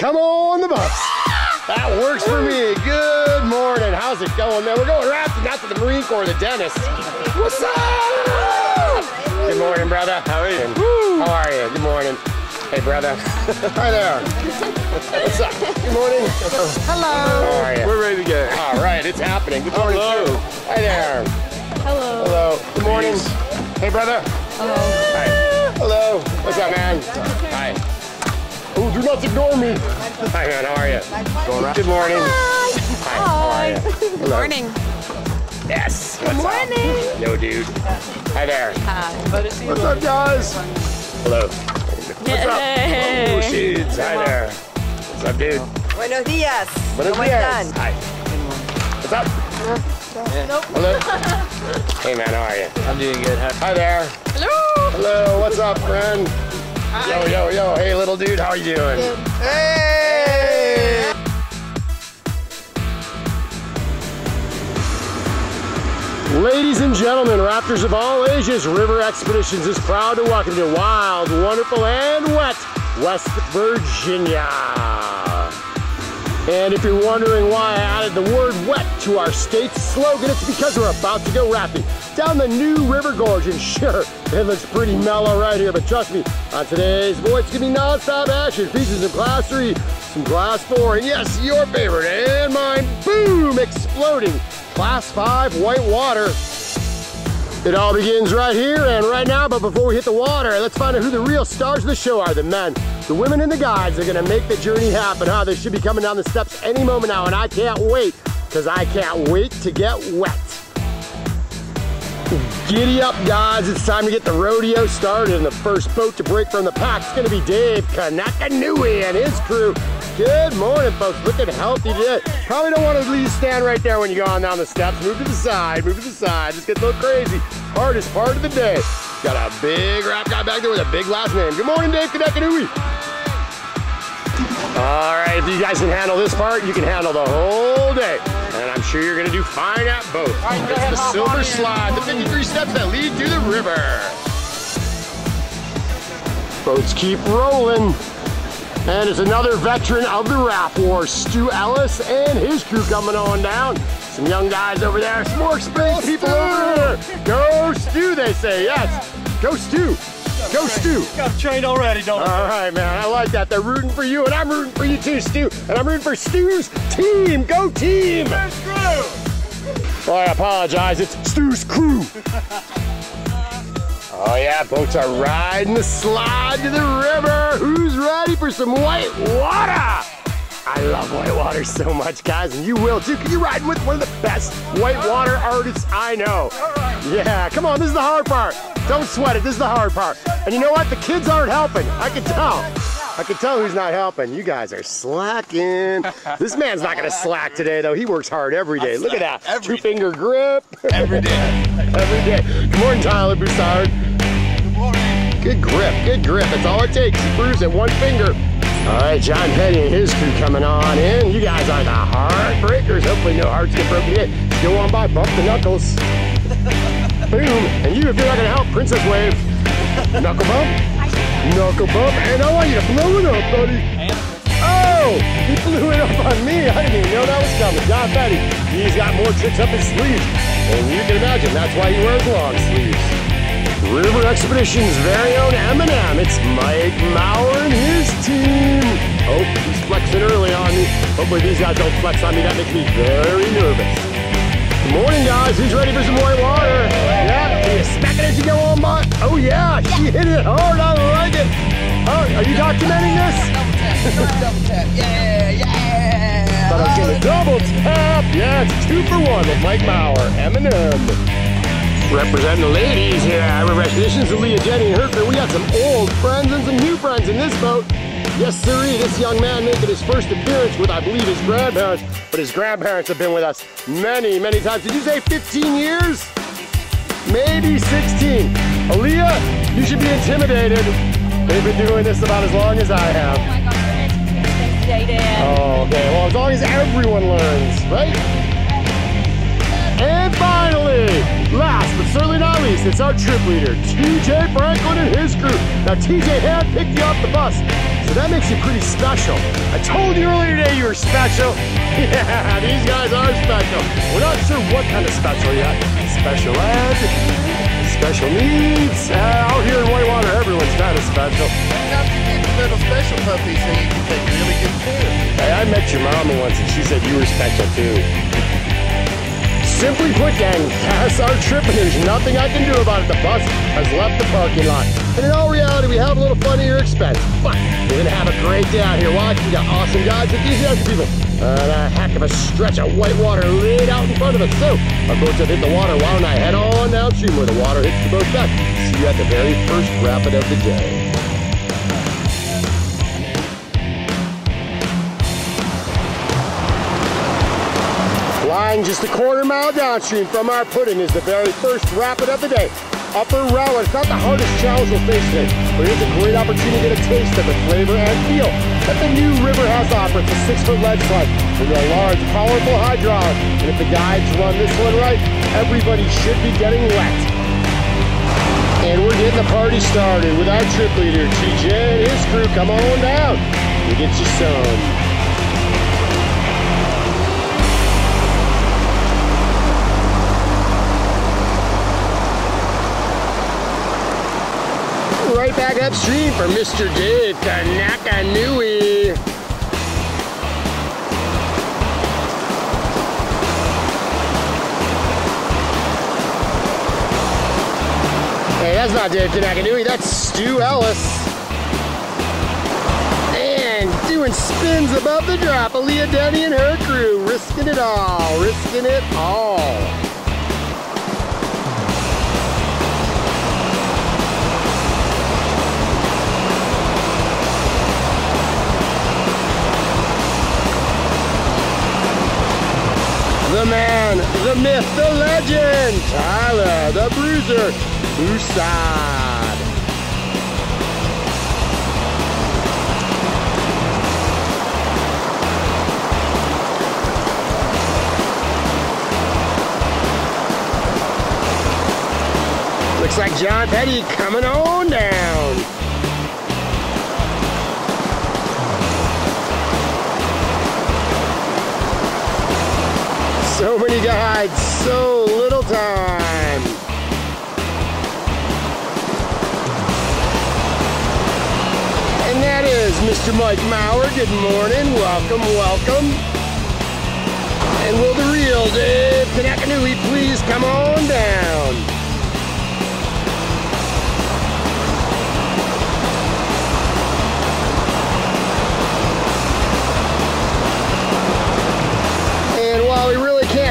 come on the bus. That works for me. Good morning. How's it going, man? We're going rafting, not to the Marine Corps, the dentist. What's up? Good morning, brother. How are you? Woo. How are you? Good morning. Hey, brother. Hi there. What's up? Good morning. Hello. How are you? We're ready to go. All right, it's happening. Good morning, too. Hi there. Hello. Hello. Good morning. Hey, brother. Hello. Hi. Hello. What's up, man? Hi. Oh, do not ignore me. Hi, man. How are you? Good morning. Hi. How are you? Good morning. Yes. Good morning. Up? Yo, dude. Hi there. Hi. What's up, guys? Hello. What's up? Oh, shoots. Hi there. What's up, dude? Buenos dias. Buenos ¿Cómo dias. están? Hi. What's up? Nope. Hello. Hey, man. How are you? I'm doing good. Hi there. Hello. Hello. What's up, friend? Yo, yo, yo. Hey, little dude. How are you doing? Good. Hey! Ladies and gentlemen, rafters of all ages, River Expeditions is proud to welcome you to wild, wonderful, and wet West Virginia. And if you're wondering why I added the word wet to our state's slogan, it's because we're about to go rafting down the new River Gorge. And sure, it looks pretty mellow right here, but trust me, on today's voyage, it's gonna be non-stop action. Features some Class 3, some Class 4, and yes, your favorite and mine, boom, exploding Class 5 whitewater. It all begins right here and right now, but before we hit the water, let's find out who the real stars of the show are. The men, the women, and the guys are gonna make the journey happen. They should be coming down the steps any moment now, and I can't wait, because I can't wait to get wet. Giddy up, guys. It's time to get the rodeo started, and the first boat to break from the pack is gonna be Dave Kanakanui and his crew. Good morning, folks. Looking healthy today. Probably don't want to stand right there when you go on down the steps. Move to the side, move to the side. Just get a little crazy. Hardest part of the day. Got a big rap guy back there with a big last name. Good morning, Dave Kanakanui. All right, if you guys can handle this part, you can handle the whole day. And I'm sure you're gonna do fine at both. It's the Silver Slide, the 53 steps that lead to the river. Boats keep rolling. And it's another veteran of the raft war, Stu Ellis and his crew coming on down. Some young guys over there, some more experienced people over here. Go Stu, they say, yes. Go Stu. Go Stu. Got trained already, don't I? All right, man, I like that. They're rooting for you, and I'm rooting for you too, Stu. And I'm rooting for Stu's team. Go team. Where's crew? Oh, I apologize, it's Stu's crew. Oh yeah, boats are riding the slide to the river. Who's ready for some white water? I love whitewater so much, guys, and you will too. You're riding with one of the best whitewater artists I know. Yeah, come on, this is the hard part. Don't sweat it, this is the hard part. And you know what? The kids aren't helping. I can tell. I can tell who's not helping. You guys are slacking. This man's not gonna slack today, though. He works hard every day. Look at that. Two-finger grip. Every day. Every day. Good morning, Tyler Broussard. Good morning. Good grip, good grip. That's all it takes. Bruise it, one finger. All right, John Petty and his crew coming on in. You guys are the heartbreakers. Hopefully no hearts get broken yet. Go on by, bump the knuckles. Boom. And you, if you're not gonna help, Princess Wave. Knuckle bump. Knuckle bump. And I want you to blow it up, buddy. Oh, he blew it up on me. I didn't even know that was coming. John Petty, he's got more tricks up his sleeve. And you can imagine, that's why he wears long sleeves. River Expeditions' very own M&M. It's Mike Maurer and his team. Oh, he's flexing early on me. Hopefully these guys don't flex on me. That makes me very nervous. Good morning, guys. Who's ready for some white water? Yeah, can you smack it as you go on by? Oh, yeah, she hit it hard. I like it. Oh, are you documenting this? Double tap. Yeah, yeah. Thought I was going to double tap. Yeah, it's 2 for 1 with Mike Maurer, M&M. Representing the ladies here at River Expeditions, Leah, Jenny, and Hertford. We got some old friends and some new friends in this boat. Yes, sirree, this young man making his first appearance with, I believe, his grandparents. But his grandparents have been with us many, many times. Did you say 15 years? Maybe 16. Aaliyah, you should be intimidated. They've been doing this about as long as I have. Oh my God, we're educated today, Dad. Oh, okay. Well, as long as everyone learns, right? And finally, last but certainly not least, it's our trip leader, TJ Franklin and his crew. Now, TJ handpicked you off the bus. but that makes you pretty special. I told you earlier today you were special. Yeah, these guys are special. We're not sure what kind of special yet. Special ed, special needs. Out here in whitewater, everyone's kind of special. Now you get the little special puppies and you can take really good care. Hey, I met your mama once and she said you were special too. Simply put, gang, that's our trip and there's nothing I can do about it. The bus has left the parking lot. And in all reality, we have a little fun at your expense. But we're gonna have a great day out here. Watch, we got awesome guides, enthusiastic people. And a heck of a stretch of whitewater laid out in front of us. So, our boats have hit the water. Why don't I head on downstream where the water hits the boat back? See you at the very first rapid of the day. Lying just a quarter-mile downstream from our pudding is the very first rapid of the day. Upper Railroad. It's not the hardest challenge we'll face today, but it's a great opportunity to get a taste of the flavor and feel that the new river has to offer. It's a 6-foot ledge slide with a large, powerful hydraulic. And if the guides run this one right, everybody should be getting wet. And we're getting the party started with our trip leader, TJ and his crew. Come on down. We'll get you some. Right back upstream for Mr. Dave Kanakanui. Hey, that's not Dave Kanakanui, that's Stu Ellis. And doing spins above the drop, Aaliyah Denny and her crew, risking it all, risking it all. The man, the myth, the legend, Tyler, the bruiser, Boussard. Looks like John Petty coming on down. So many guides, so little time. And that is Mr. Mike Maurer. Good morning, welcome, welcome. And will the real Dave Kanakanui please come on down?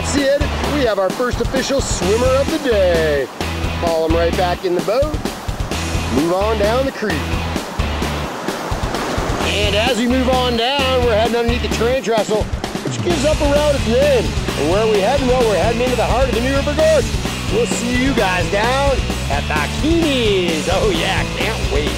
See it, we have our first official swimmer of the day. Follow him right back in the boat, move on down the creek. And as we move on down, we're heading underneath the train trestle, which gives up around its name. And where are we heading? Well, we're heading into the heart of the New River Gorge. We'll see you guys down at the Keenies. Oh yeah, can't wait.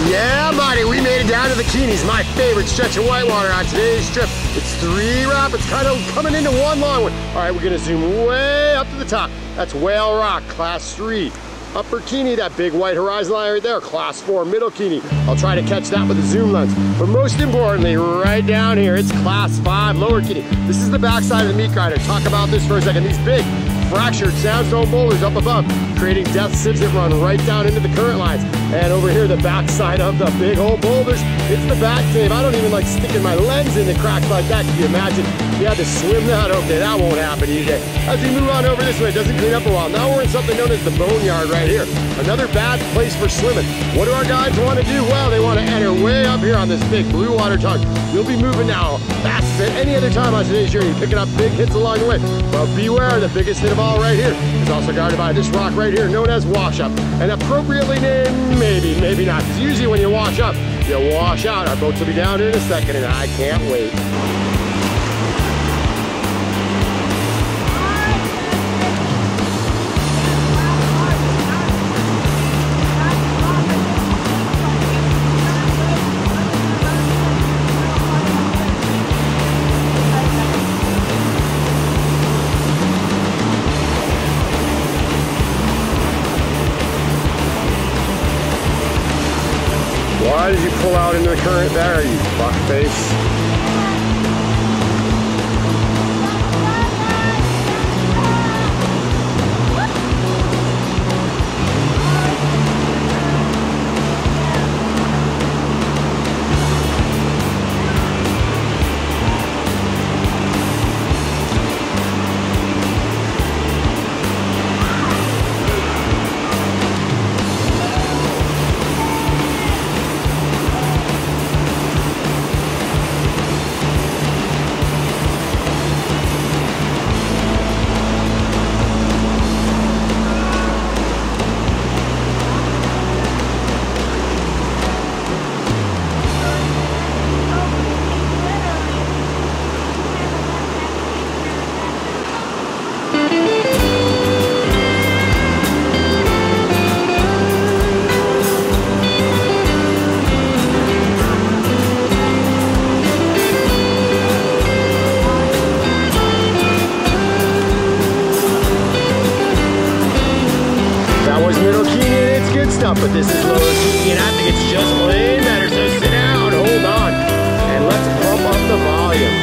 Yeah, buddy, we made it down to the Keenies, my favorite stretch of whitewater on today's trip. It's 3 rapids, kind of coming into one long one. All right, we're gonna zoom way up to the top. That's Whale Rock, Class 3. Upper Keenie, that big white horizon line right there, Class 4, Middle Keenie. I'll try to catch that with a zoom lens. But most importantly, right down here, it's Class 5, Lower Keenie. This is the backside of the meat grinder. Talk about this for a second. These big, fractured sandstone boulders up above, creating death sieves that run right down into the current lines. And over here, the backside of the big old boulders, it's the bat cave. I don't even like sticking my lens into cracks like that. Can you imagine? You had to swim that. Okay, that won't happen easy. As we move on over this way, it doesn't clean up a while. Now we're in something known as the boneyard right here. Another bad place for swimming. What do our guides want to do? Well, they want to enter way up here on this big blue water tongue. You'll be moving now fast as at any other time on today's journey, picking up big hits along the way. But beware, the biggest hit of all right here is also guarded by this rock right here, known as Wash Up. And appropriately named, maybe, maybe not. Because usually when you wash up, you wash out. Our boats will be down here in a second, and I can't wait. Why did you pull out into the current there, you fuckface? But this is lower key, and I think it's just plain better. So sit down, hold on, and let's pump up the volume.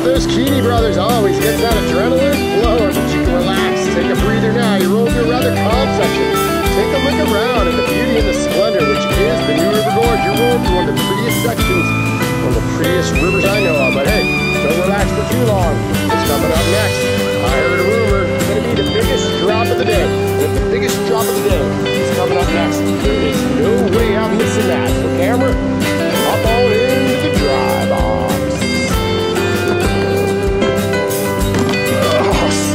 Those Keeney brothers always gets that adrenaline flowing, but you can relax. Take a breather now. You roll through a rather calm section. Take a look around at the beauty and the splendor, which is the New River Gorge. You're rolling through one of the prettiest sections, one of the prettiest rivers I know of. But hey, don't relax for too long. What's coming up next? I heard a rumor it's going to be the biggest drop of the day. And if the biggest drop of the day is coming up next, there is no way I'm missing that. So camera, hop on into the dry box.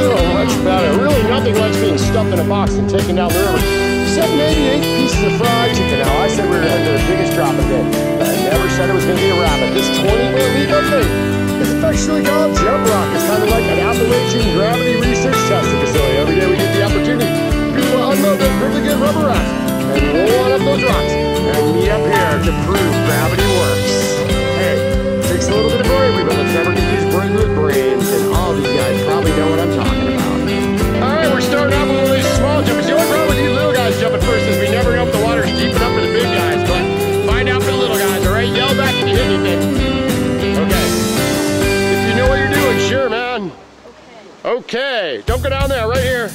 So much better. Really nothing like being stuffed in a box and taken down the river. 788 pieces of fried chicken. Now I said we were going to do the biggest drop of the day. But I never said it was going to be a rabbit. This 20-foot leap up thing is affectionately called Jump Rock. It's kind of like an Appalachian gravity research testing facility. Every day we get the opportunity. People unload those really good rubber rafts and roll on up those rocks and meet up here to prove gravity works. Hey, it takes a little bit of bravery, but let's never get these with brains, and all these guys probably know what I'm talking about. All right, we're starting out with one of these small jumpers. The only problem with you little guys jumping first is we never know if the water's deep enough for the big guys, but find out for the little guys, all right? Yell back if you hit anything. Okay. If you know what you're doing, sure, man. Okay. Don't go down there, right here.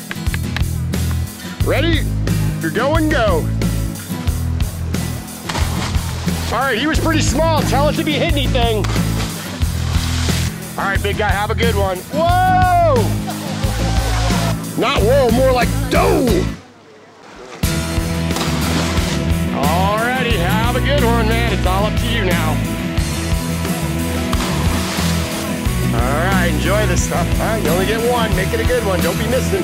Ready? If you're going, go. All right, he was pretty small. Tell us if you hit anything. All right, big guy, have a good one. Whoa! Not whoa, more like do. Alrighty, have a good one, man. It's all up to you now. All right, enjoy this stuff. All right, you only get one. Make it a good one. Don't be missing.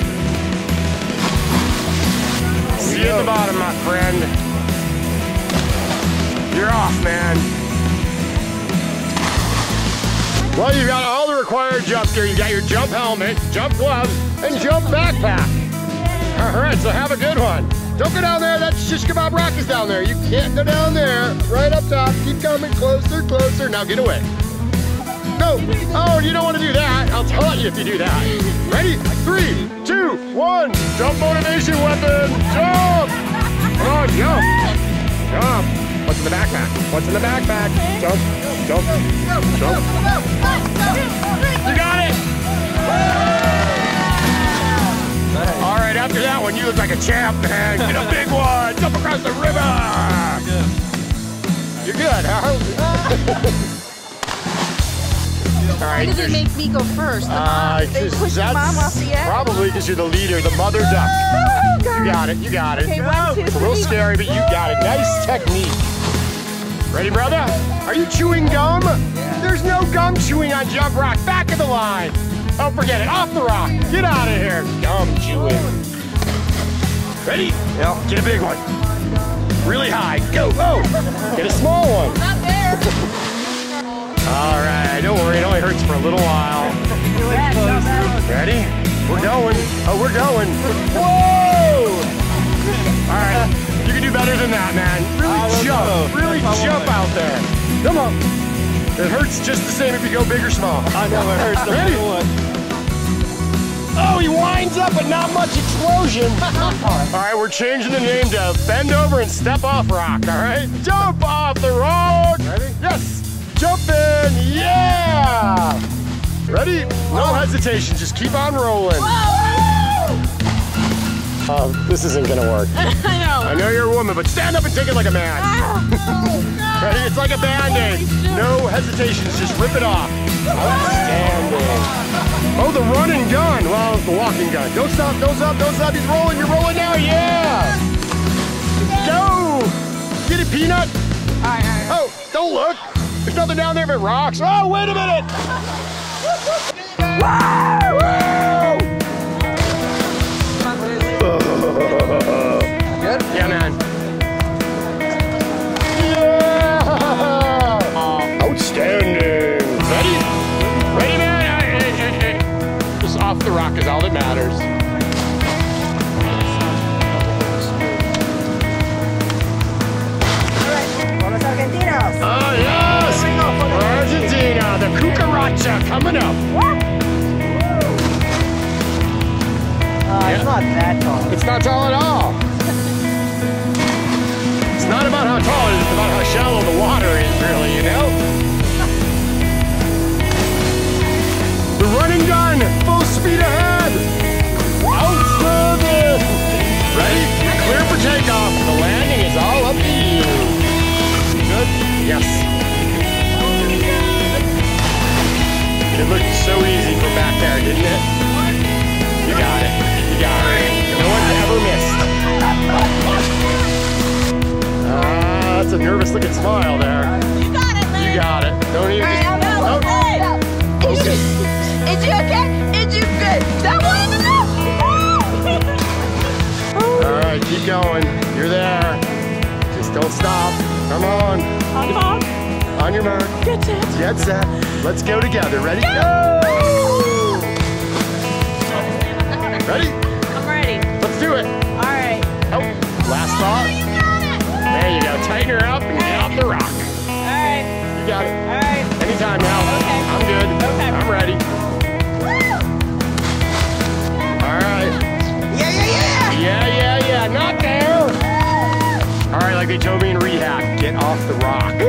See you at the bottom, my friend. You're off, man. Well, you got all the required jump gear. You got your jump helmet, jump gloves, and jump backpack. All right, so have a good one. Don't go down there. That's Shish Kebab Rock is down there. You can't go down there. Right up top. Keep coming closer, closer. Now get away. No. Oh, you don't want to do that. I'll tell you if you do that. Ready? 3, 2, 1. Jump motivation weapon. Jump. Come on, jump. Jump. What's in the backpack? What's in the backpack? Jump. Jump. Jump. You got it. All right, after that one, you look like a champ, man. Get a big one. Jump across the river. You're good, huh? All right, Why does it make me go first? They push the mom off the edge? Probably because you're the leader, the mother duck. You got it, you got it. Okay, 1, 2, 3. It's a little scary, but you got it. Nice technique. Ready, brother? Are you chewing gum? Yeah. There's no gum chewing on Jump Rock. Back of the line. Oh, forget it. Off the rock. Get out of here. Gum chewing. Ready? Yep. Get a big one. Really high. Go. Oh. Get a small one. Not there. All right. Don't worry. It only hurts for a little while. Ready? We're going. Oh, we're going. Whoa! All right. You can do better than that, man. Really jump. Really jump out there. Come on. It hurts just the same if you go big or small. I know it hurts. Ready? Oh, he winds up, but not much explosion. All right, we're changing the name to Bend Over and Step Off Rock, all right? Jump off the rock. Ready? Yes. Jump in. Yeah. Ready? No hesitation. Just keep on rolling. This isn't gonna work. I know you're a woman, but stand up and take it like a man. Ready? It's like a Band-Aid. No hesitations, just rip it off. Outstanding. Oh, the run and gun. Well, it's the walking gun. Don't stop, don't stop, don't stop. He's rolling, you're rolling now, yeah. Go. Get it, Peanut. Oh, don't look. There's nothing down there but rocks. Oh, wait a minute. Whoa! Good? Yeah, man. Yeah! Outstanding. Ready? Ready, man? Just off the rock is all that matters. Vamos Argentinos. Oh, yes! Argentina, the cucaracha coming up. It's not that tall. It's not tall at all. It's not about how tall it is, it's about how shallow the water is, really, you know? The running gun, full speed ahead. Outstanding. Ready? Clear for takeoff. The landing is all up to you. Good? Yes. It looked so easy from back there, didn't it? You got it. You got it. No one's ever missed. That's a nervous looking smile there. You got it, man. You got it. Don't even just... Is you okay? Is you good? That one enough? All right, keep going. You're there. Just don't stop. Come on. On your mark. Get set. Get set. Let's go together. Ready? Go! Ready? I'm ready. Let's do it. All right. Oh, last thought. There you go. Tighten her up and get off the rock. All right. You got it. All right. Anytime now. Okay. I'm good. Okay. I'm ready. All right. Yeah. Not there. All right, like they told me in rehab, get off the rock. Woo!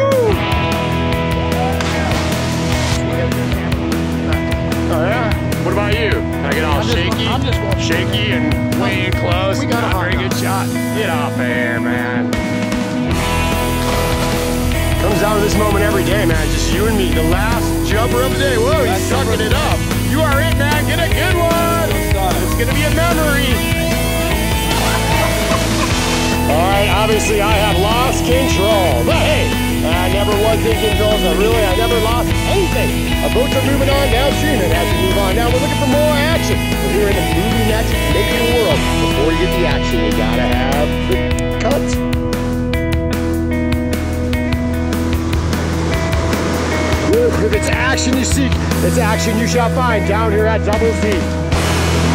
Oh yeah? What about you? Can I get all shaky? I'm just walking. Shaky and way close. We got Not a very hot good shot. Get off there, man. proud of this moment every day, man. Just you and me, the last jumper of the day. Whoa, he's sucking it up. You are it, man. Get a good one. It's gonna be a memory. All right, obviously I have lost control, but hey, I never was in control, so really I never lost anything. Our boats are moving on downstream, and as we move on now, we're looking for more action. We're here in the movie next naked world. Before you get the action, you gotta have the cuts. If it's action you seek, it's action you shall find down here at Double Z.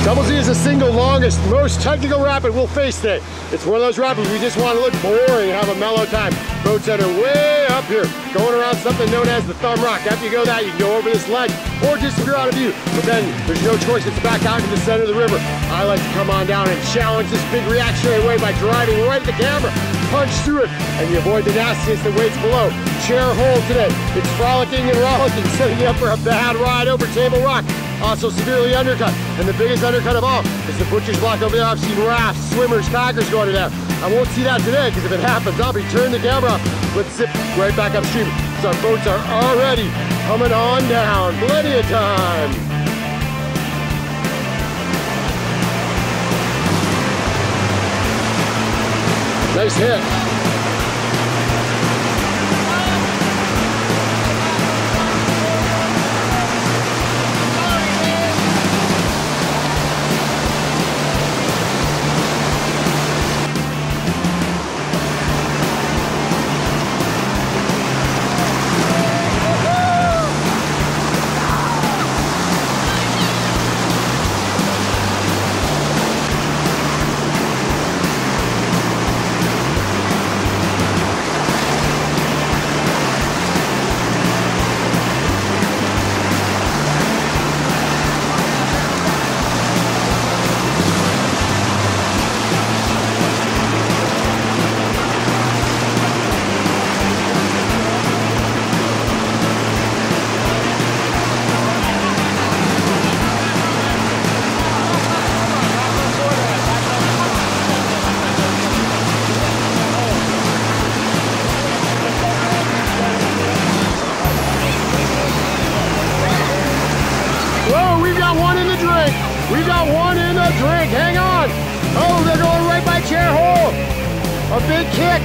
Double Z is the single longest, most technical rapid we'll face today. It's one of those rapids we just want to look boring and have a mellow time. Boats that are way up here, going around something known as the thumb rock. After you go that, you can go over this ledge, or just if you're out of view. But then there's no choice, it's back out to the center of the river. I like to come on down and challenge this big reactionary wave by driving right at the camera. Punch through it, and you avoid the nastiness that waits below. Chair hold today. It's frolicking and rollicking, setting you up for a bad ride over Table Rock. Also severely undercut, and the biggest undercut of all is the butcher's block over there. I've seen rafts, swimmers, kayakers go under there. I won't see that today, because if it happens, I'll be turning the camera off. Let's zip right back upstream, because our boats are already coming on down. Plenty of time. Nice hit. We got one in the drink, hang on. Oh, they're going right by chair hole. A big kick.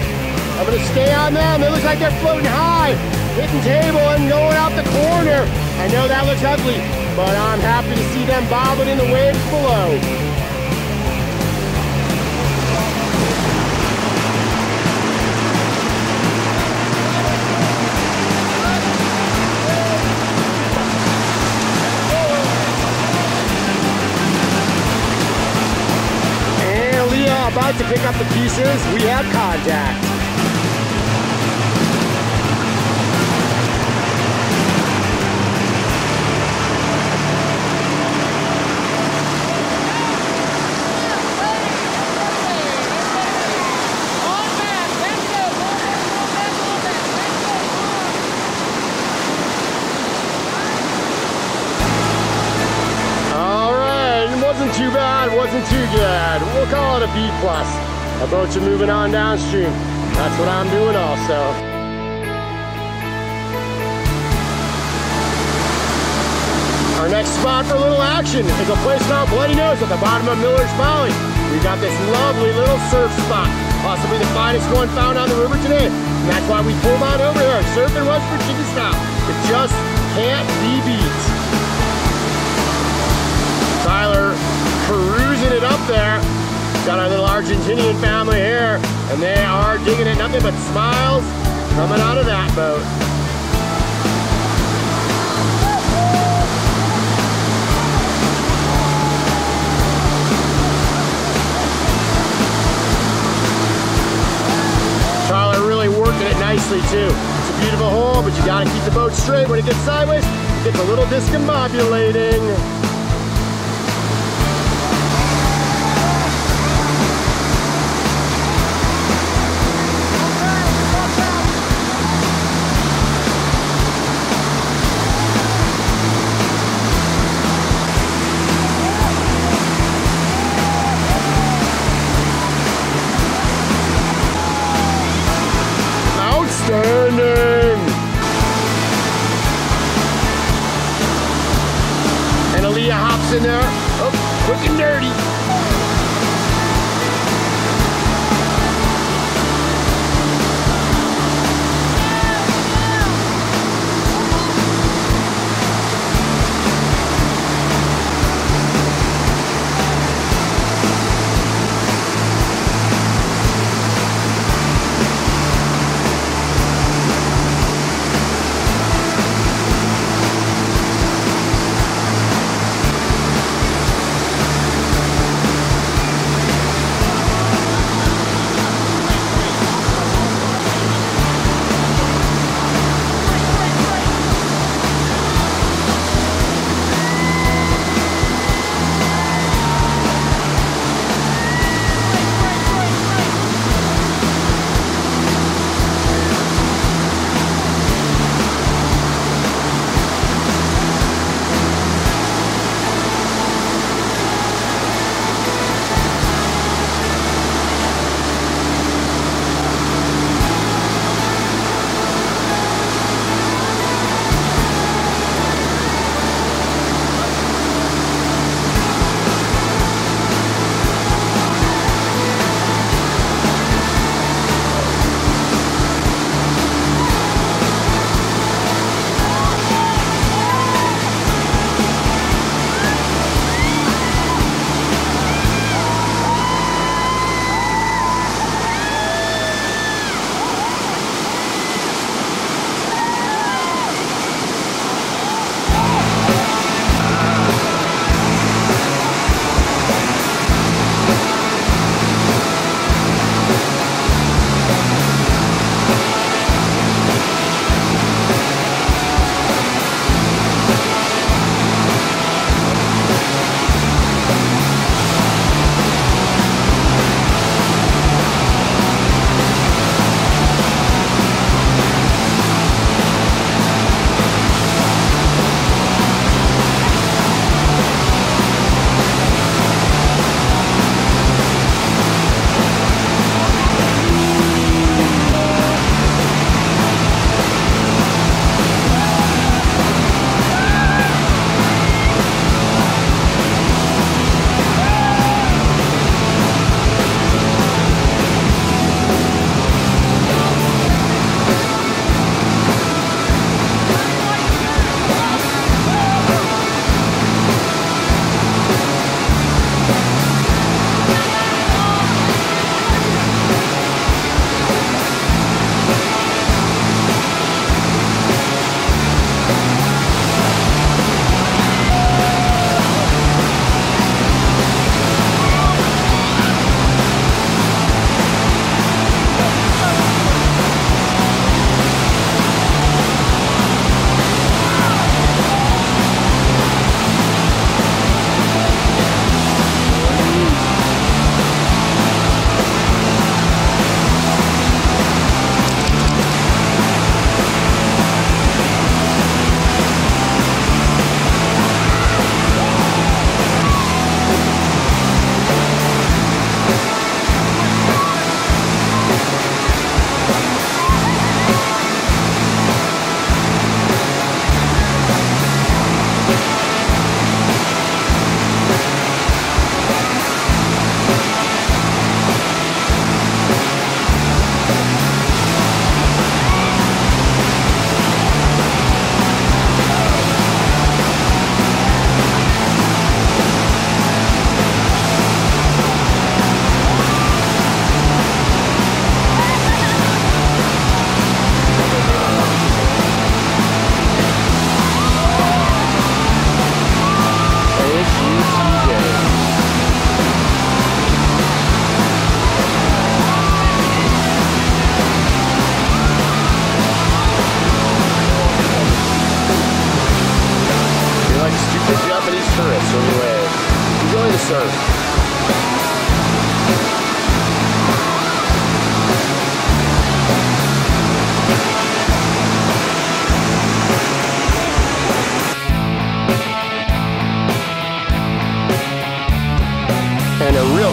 I'm gonna stay on them. It looks like they're floating high, hitting table and going out the corner. I know that looks ugly, but I'm happy to see them bobbing in the waves below. About to pick up the pieces, we have contact. Wasn't too bad, wasn't too good. We'll call it a B+. Our boats are moving on downstream. That's what I'm doing also. Our next spot for a little action is a place called Bloody Nose at the bottom of Miller's Folly. We've got this lovely little surf spot, possibly the finest one found on the river today. And that's why we pulled on over here, surfing West Virginia style. It just can't be beat. Tyler perusing it up there. Got our little Argentinian family here, and they are digging it. Nothing but smiles coming out of that boat. Tyler really working it nicely too. It's a beautiful hole, but you gotta keep the boat straight. When it gets sideways, it gets a little discombobulating. Outstanding!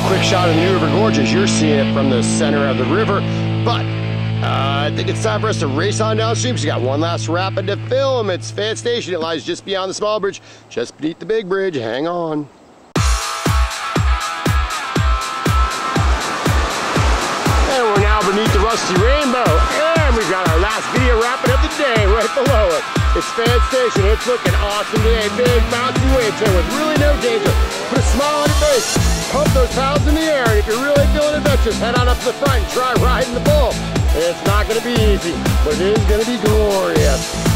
quick shot of the New River Gorge as you're seeing it from the center of the river. But I think it's time for us to race on downstream. So we got one last rapid to film. It's Fan Station. It lies just beyond the small bridge, just beneath the big bridge. Hang on. And we're now beneath the Rusty Rainbow. And we've got our last video rapid of the day right below it. It's Fan Station. It's looking awesome today. Big bouncy wave tail with really no danger. Put a smile on your face. Pump those paddles in the air. And if you're really feeling adventurous, head on up to the front and try riding the bull. It's not going to be easy, but it is going to be glorious.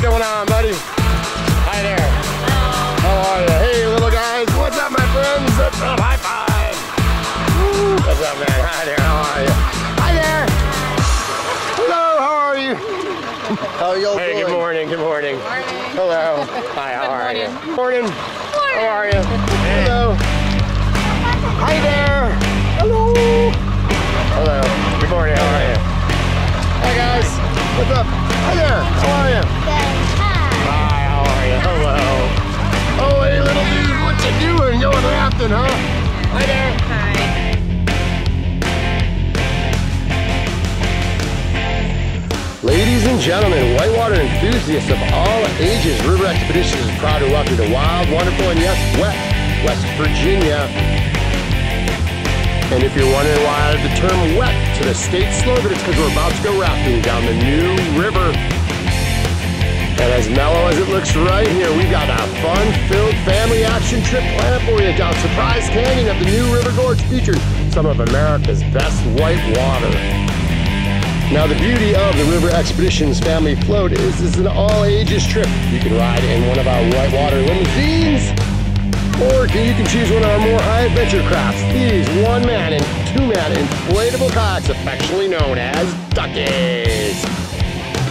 going on, buddy? Hi there. How are you? Hey, little guys. What's up, my friends? What's up? High five. Woo. What's up, man? Hi there. How are you? Hi there. Hello. How are you? How are y'all doing? Hey, good morning. Good morning. Good morning. Hello. Hi. How are you? Morning. How are you? Hey. Hello. Hi there. Hello. Hello. Good morning. How are you? Hi, guys. What's up? Hi there. How are you? Hi, how are you? Hello. Oh, hey, little dude, what you doing? Going rafting, huh? Hi there. Hi. Ladies and gentlemen, whitewater enthusiasts of all ages, River Expeditions is proud to welcome you to wild, wonderful, and yes, wet West Virginia. And if you're wondering why I added the term wet to the state slogan, it's because we're about to go rafting down the New River. And as mellow as it looks right here, we've got a fun-filled family action trip planned for you down Surprise Canyon of the New River Gorge, featuring some of America's best white water. Now, the beauty of the River Expeditions family float is this is an all-ages trip. You can ride in one of our whitewater limousines, or you can choose one of our more high-adventure crafts. These one-man and two-man inflatable kayaks, affectionately known as duckies.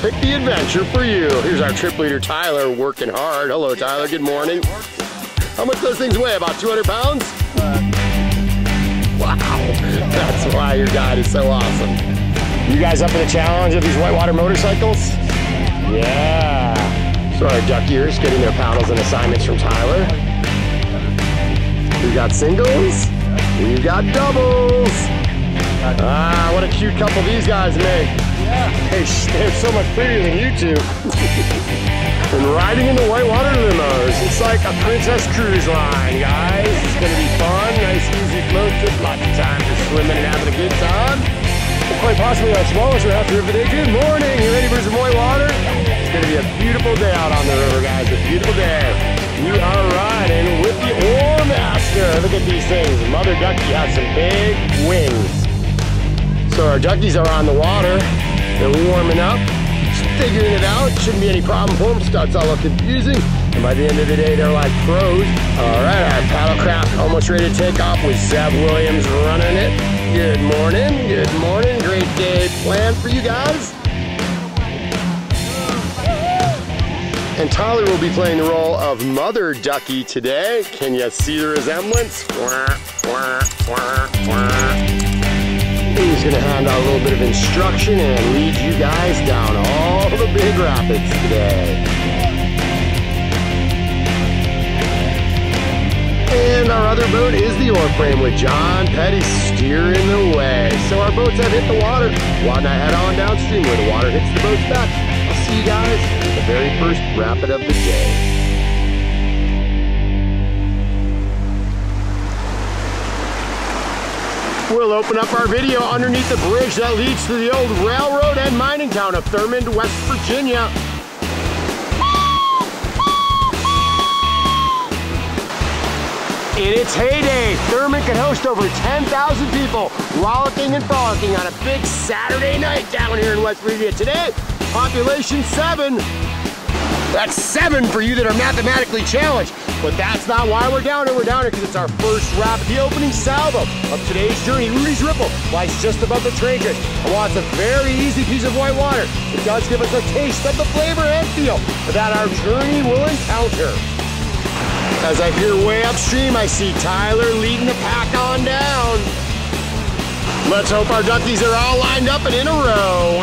Pick the adventure for you. Here's our trip leader, Tyler, working hard. Hello, Tyler. Good morning. How much do those things weigh? About 200 pounds? Wow. That's why your guide is so awesome. You guys up for the challenge of these whitewater motorcycles? Yeah. So our duckiers getting their paddles and assignments from Tyler. We got singles, we got doubles. Ah, what a cute couple these guys make. They're so much prettier than you two. And riding in the whitewater limos, it's like a princess cruise line, guys. It's gonna be fun, nice easy float trip, lots of time for swimming and having a good time. And quite possibly our smallest rafter of the day. Good morning, you ready for some whitewater? It's gonna be a beautiful day out on the river, guys, a beautiful day. You are riding with the Oar Master. Look at these things, Mother Ducky has some big wings. So our duckies are on the water, they're warming up, figuring it out. Shouldn't be any problem for them. Starts all look confusing, and by the end of the day, they're like pros. All right, our paddlecraft almost ready to take off with Zeb Williams running it. Good morning, great day planned for you guys. And Tyler will be playing the role of Mother Ducky today. Can you see the resemblance? He's gonna hand out a little bit of instruction and lead you guys down all the big rapids today. And our other boat is the oar frame with John Petty steering the way. So our boats have hit the water. Why not head on downstream where the water hits the boat's back? I'll see you guys at the very first rapid of the day. We'll open up our video underneath the bridge that leads to the old railroad and mining town of Thurmond, West Virginia. In its heyday, Thurmond could host over 10,000 people rollicking and frolicking on a big Saturday night down here in West Virginia. Today, population 7. That's 7 for you that are mathematically challenged. But that's not why we're down here. We're down here because it's our first rapid. The opening salvo of today's journey. Rudy's Ripple lies just above the train track. And while it's a very easy piece of whitewater, it does give us a taste of the flavor and feel that our journey will encounter. As I hear way upstream, I see Tyler leading the pack on down. Let's hope our duckies are all lined up and in a row.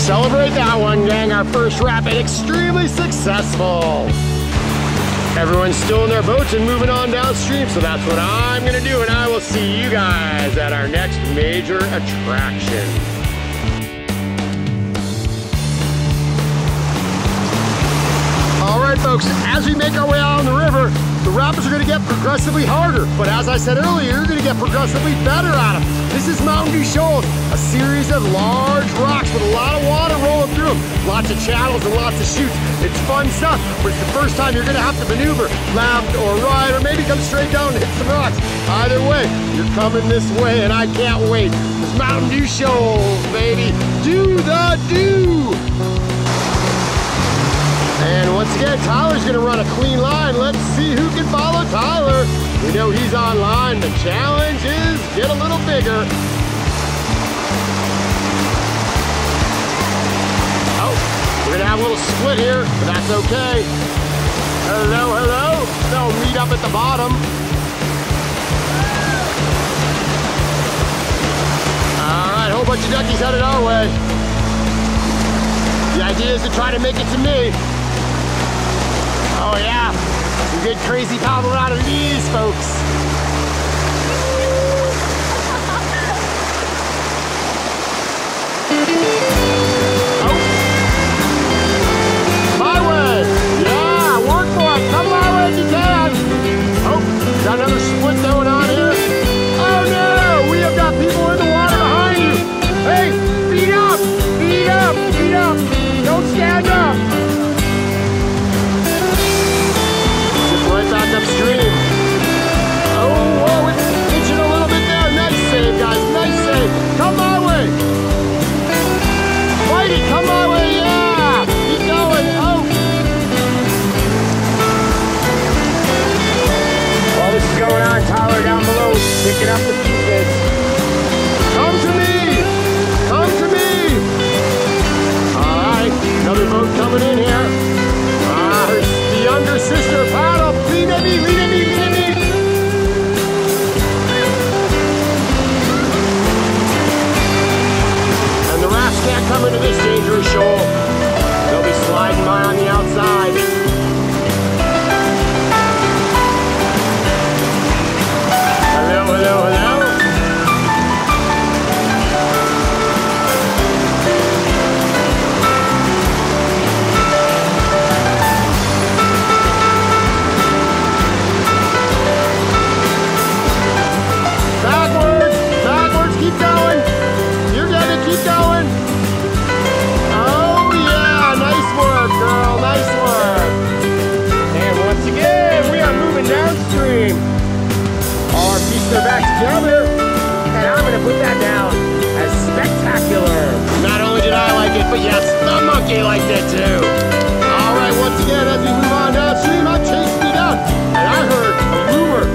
Celebrate that one, gang. Our first rapid, extremely successful. Everyone's still in their boats and moving on downstream, so that's what I'm gonna do, and I will see you guys at our next major attraction. All right, folks, as we make our way out on the river, the rapids are going to get progressively harder. But as I said earlier, you're going to get progressively better at them. This is Mountain View Shoals, a series of large rocks with a lot of water rolling through them. Lots of channels and lots of chutes. It's fun stuff, but it's the first time you're going to have to maneuver left or right, or maybe come straight down and hit some rocks. Either way, you're coming this way, and I can't wait. It's Mountain View Shoals, baby. Do the do! And once again, Tyler's gonna run a clean line. Let's see who can follow Tyler. We know he's online. The challenge is get a little bigger. Oh, we're gonna have a little split here, but that's okay. Hello, hello. They'll meet up at the bottom. All right, whole bunch of duckies headed our way. The idea is to try to make it to me. Oh yeah, some good crazy paddling out of these, folks. Oh. My way. Yeah, work for it. Come my way if you can. Oh, got another split going on here. Oh no, we have got people in the water behind you. Hey, feet up, feet up, feet up. Don't stand up. Right back upstream. Oh, whoa, it's pitching a little bit there. Nice save, guys. Nice save. Come my way. Whitey, come my way. Yeah. Keep going. Oh. While this is going on, Tyler down below picking up the pieces. Come to me. Come to me. All right. Another boat coming in here. The younger sister paddle. Lean at me, lean at me, lean at me. And the rafts can't come into this dangerous shoal. They'll be sliding by on the outside. Hello, hello, hello. Keep going. You're gonna keep going. Oh yeah, nice work, girl. Nice work. And once again, we are moving downstream. All our pieces are back together, and I'm gonna put that down as spectacular. Not only did I like it, but yes, the monkey liked it too. All right, once again, as we move on downstream, I'm chasing you down, and I heard a rumor.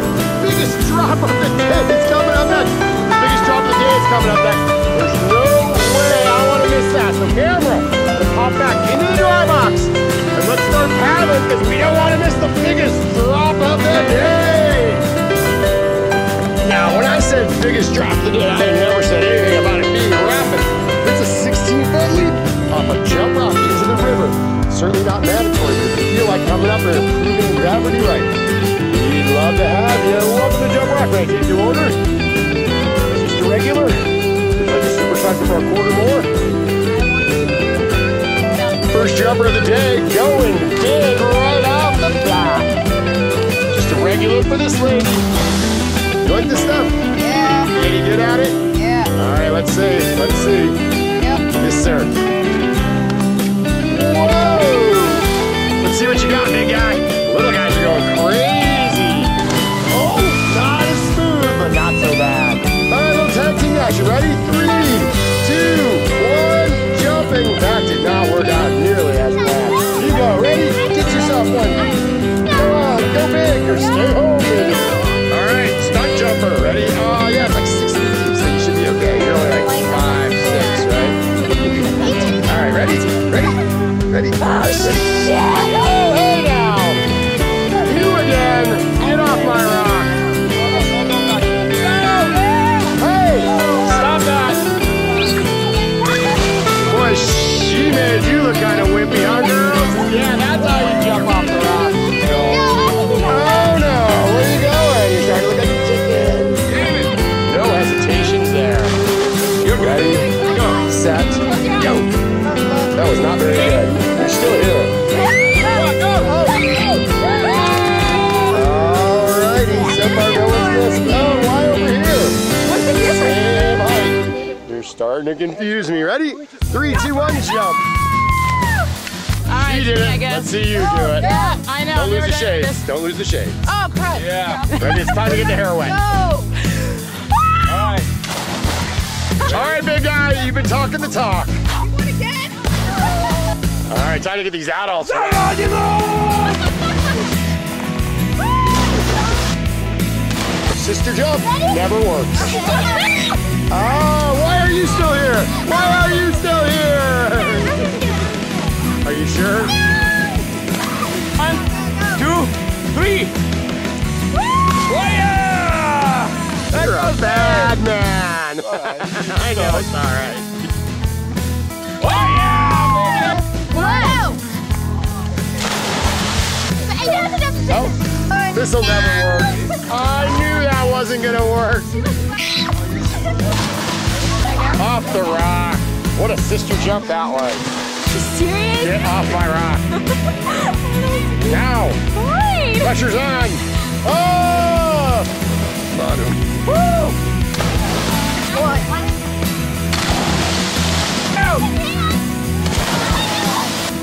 Biggest drop of the day is coming up next. Drop of the day is coming up next. There's no way I want to miss that. So camera, let's hop back into the dry box and let's start paddling because we don't want to miss the biggest drop of the day. Now, when I said biggest drop of the day, I never said anything about it being a rapid. It's a 16-foot leap off a jump rock into the river. Certainly not mandatory, but if you feel like coming up and proving gravity right, we'd love to have you. Welcome to Jump Rock. Right, take your order. Regular? Would you like to supersize it for a quarter more? First jumper of the day, going big right off the bat. Just a regular for this lady. You like this stuff? Yeah. Any good at it? Yeah. All right, let's see. Let's see. Yep. Yes, sir. Whoa! Let's see what you got, big guy. Little guys are going crazy. Oh, not as smooth, but not so bad. Tag team guys, you ready? 3, 2, 1, jumping. That did not work out nearly as bad. You go, ready? Get yourself one. Come on, go big or stay home, baby. All right, stunt jumper, ready? Oh yeah, it's like 60 feet, so you should be okay. You're only like 5, 6, right? All right, ready? Ready? Ready? Ready? Oh, hey now! You again. Get off my rock. She made you look kind of wimpy, huh, girls? Yeah, that's how you jump off the rock. Oh no, where are you going? You're starting to look like a chicken. No hesitations there. You're ready. Go. Set. Go. That was not very good. You're still here. Go. Starting to confuse me. Ready? 3, 2, 1, jump. She did it. Let's see you do it. Yeah, I know. Don't lose the shades. Don't lose the shades. Oh, crap. Yeah. Ready? It's time to get the hair wet. No. All right. All right, big guy. You've been talking the talk. What again? All right, time to get these adults. Sister jump never works. Oh, why are you still here? Why are you still here? Are you sure? 1, 2, 3. Fire! You're a bad man. I know, it's all right. Whoa. Oh, this'll never work. I knew that wasn't gonna work. Off the rock. What a sister jump that was. Serious? Get off my rock. Now. Fine. Pressure's on. Oh! Bottom. Woo!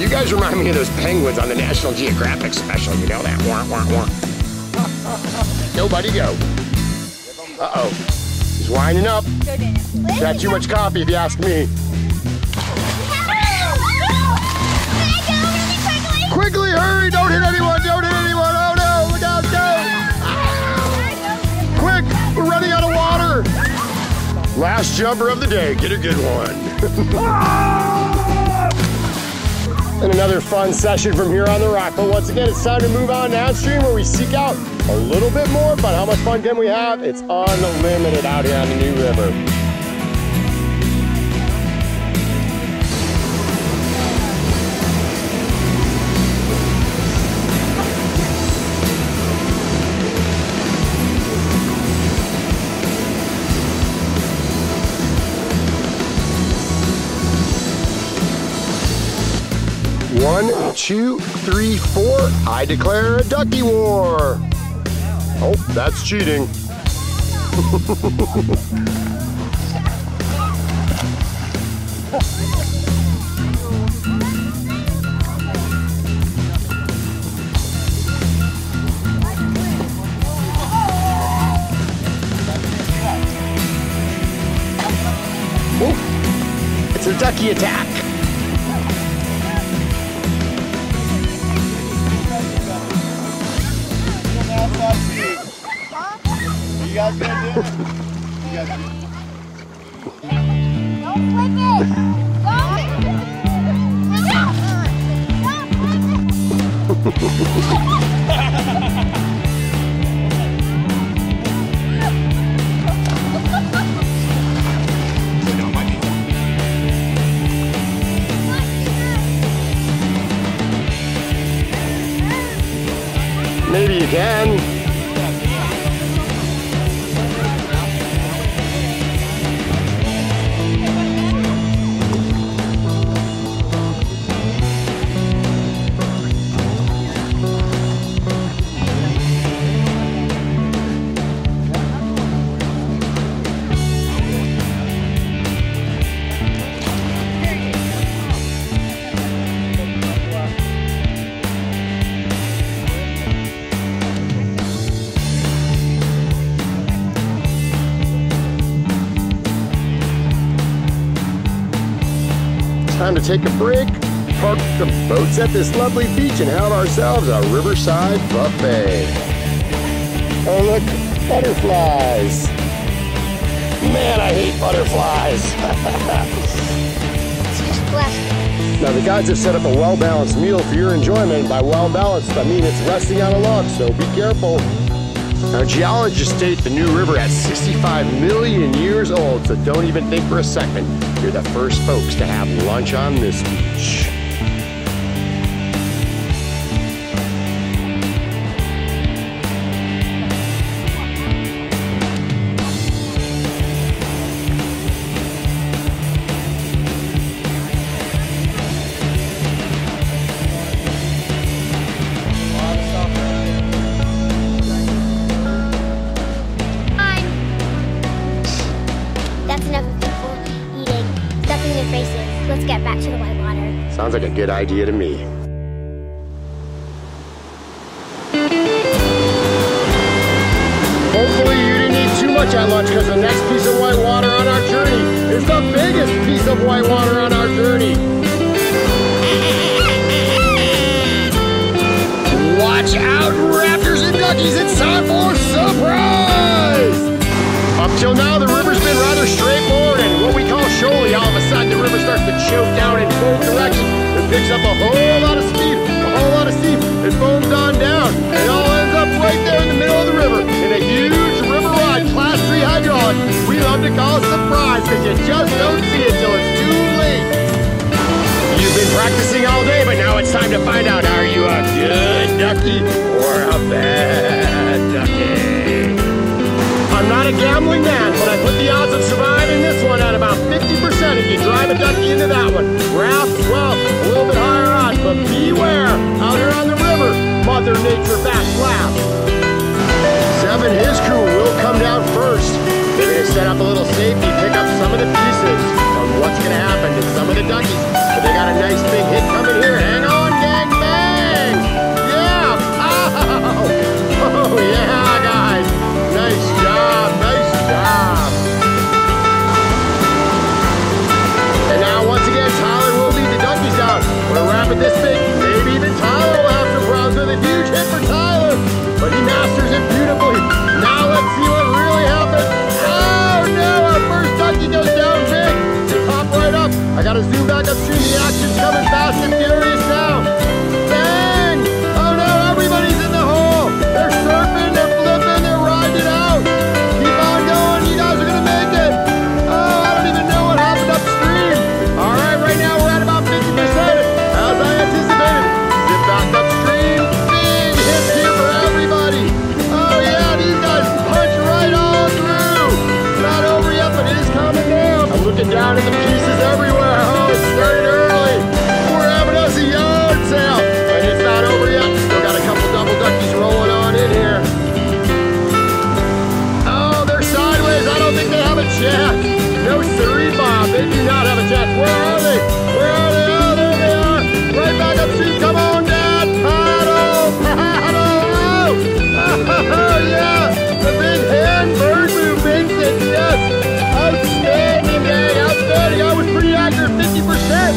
You guys remind me of those penguins on the National Geographic special. You know that? Wah, wah, wah. Nobody go. Uh-oh. He's winding up. Got too much coffee if you ask me. Quickly, hurry! Don't hit anyone! Don't hit anyone! Oh no! Look out! Go! Quick! We're running out of water! Last jumper of the day. Get a good one. And another fun session from here on the rock. But once again, it's time to move on downstream where we seek out a little bit more. But how much fun can we have? It's unlimited out here on the New River. One, 2, 3, 4. I declare a ducky war. Oh, that's cheating. Oh, it's a ducky attack. You guys gonna do it? You guys do it. Don't flip it. Maybe you can. Time to take a break, park the boats at this lovely beach and have ourselves a riverside buffet. Oh look, butterflies. Man, I hate butterflies. Now the guides have set up a well-balanced meal for your enjoyment. By well-balanced, I mean it's resting on a log, so be careful. Now geologists date the New River at 65 million years old, so don't even think for a second you're the first folks to have lunch on this beach. That's enough of people eating plenty of races. Let's get back to the whitewater. Sounds like a good idea to me. Hopefully you didn't eat too much at lunch, because the next piece of whitewater on our journey is the biggest piece of whitewater on our journey. Watch out, raptors and duckies, it's time for a surprise! Up till now, the river's been rather straightforward and what we call shoaly. All of a sudden, the river starts to choke down in both directions. It picks up a whole lot of speed, a whole lot of steam. It foams on down, and it all ends up right there in the middle of the river in a huge river ride, Class 3 hydraulic. We love to call it surprise because you just don't see it till it's too late. You've been practicing all day, but now it's time to find out, are you a good ducky or a bad ducky? I'm not a gambling man, but I put the odds of surviving this one at about 50% if you drive a ducky into that one. Raft, well, a little bit higher odds, but beware, out here on the river, Mother Nature backs last. Seb and his crew will come down first. They're going to set up a little safety, pick up some of the pieces on what's going to happen to some of the duckies. But they got a nice big hit coming here. Hang on, gang, bang! Yeah! Oh, yeah, guys. Nice job, nice job. And now, once again, Tyler will lead the duckies out. When a rapid this big, maybe even Tyler will have some problems with a huge hit for Tyler. But he masters it beautifully. Now let's see what really happens. Oh, no, our first ducky goes down big. They pop right up. I gotta zoom back upstream. The action's coming fast and furious now. Bang! Oh, no, everybody's in the hole. They're surfing, they're flipping, they're riding out. Keep on going, you guys are gonna make it. Oh, I don't even know what happened upstream. All right, right now we're at about 50%, as I anticipated. Get back upstream. Big hits here for everybody. Oh yeah, these guys punch right all through. It's not over yet, but it is coming down. I'm looking down at the pieces everywhere. Oh, it started early. We're having us a yard sale, and it's not over yet. Still got a couple double duckies rolling on in here. Oh, they're sideways. I don't think they have a chance. No siree, Bob. They do not have a chance. Where are they? Where are they? Oh, there they are. Right back upstream. Come on, Dad. Paddle, paddle. Oh, yeah. The big hand bird move makes it. Yes. Outstanding, gang. Outstanding. I was pretty accurate. 50%.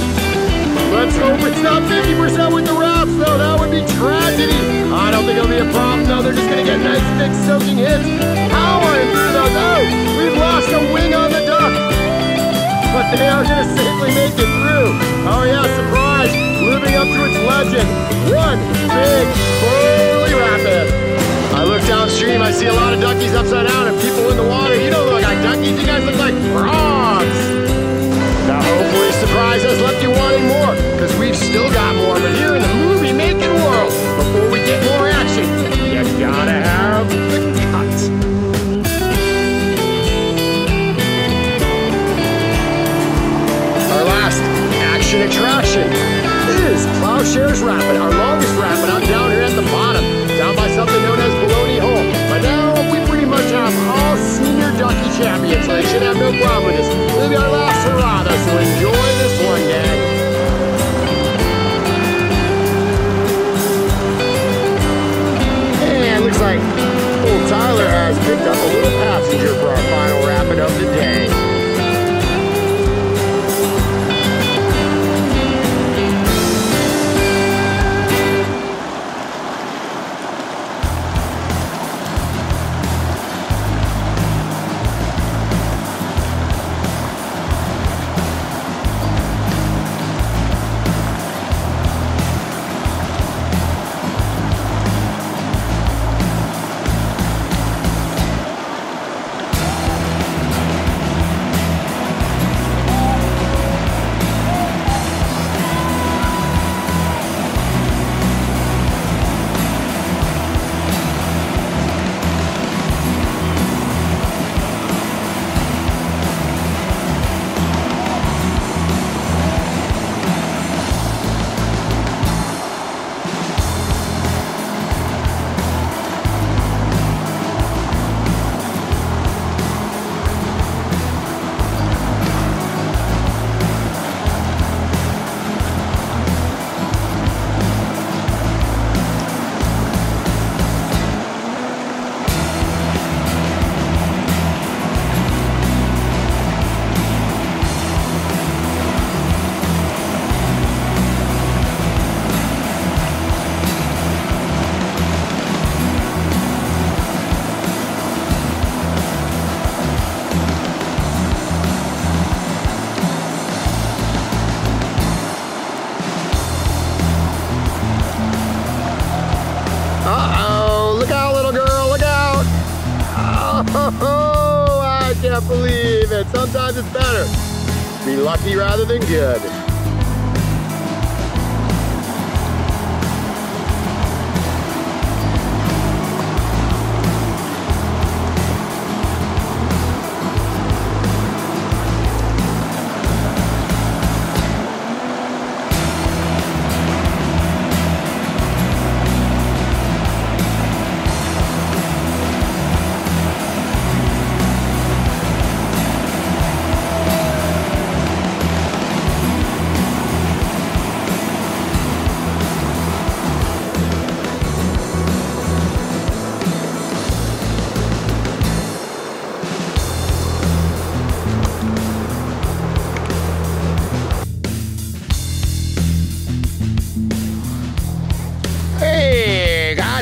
Let's hope it's not 50% with the rafts, though. That would be tragedy. I don't think it'll be a problem, though. They're just going to get nice, big, soaking hits. Powering through those. Oh, we've lost a wing on the duck. But they are going to safely make it through. Oh, yeah, surprise. Living up to its legend. One big, holy rapid. I look downstream. I see a lot of duckies upside down and people in the water. You don't look like duckies. You guys look like frogs. Now, hopefully, surprise has left you wanting more, because we've still got more. But here in the movie-making world, before we get more action, you gotta have the cut. Our last action attraction is Plowshares Rapid, our longest rapid. I'm down here at the bottom, down by something known as Baloney Hole. But now we pretty much have all senior ducky champions, so they should have no problem with this. This will be our last hurrah, though, so enjoy this one, gang. And looks like old Tyler has picked up a little passenger for our final rapid of the day. can't believe it. Sometimes it's better to be lucky rather than good.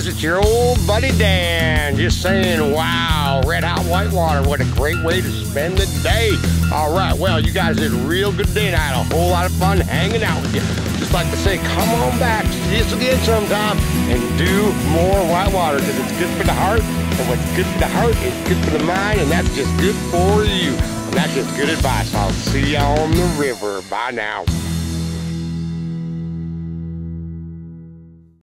It's your old buddy Dan, just saying, wow, red hot whitewater, what a great way to spend the day. All right, well, you guys did a real good day, and I had a whole lot of fun hanging out with you. Just like to say, come on back, see us again sometime, and do more whitewater, because it's good for the heart, and what's good for the heart is good for the mind, and that's just good for you. And that's just good advice. I'll see you on the river. Bye now.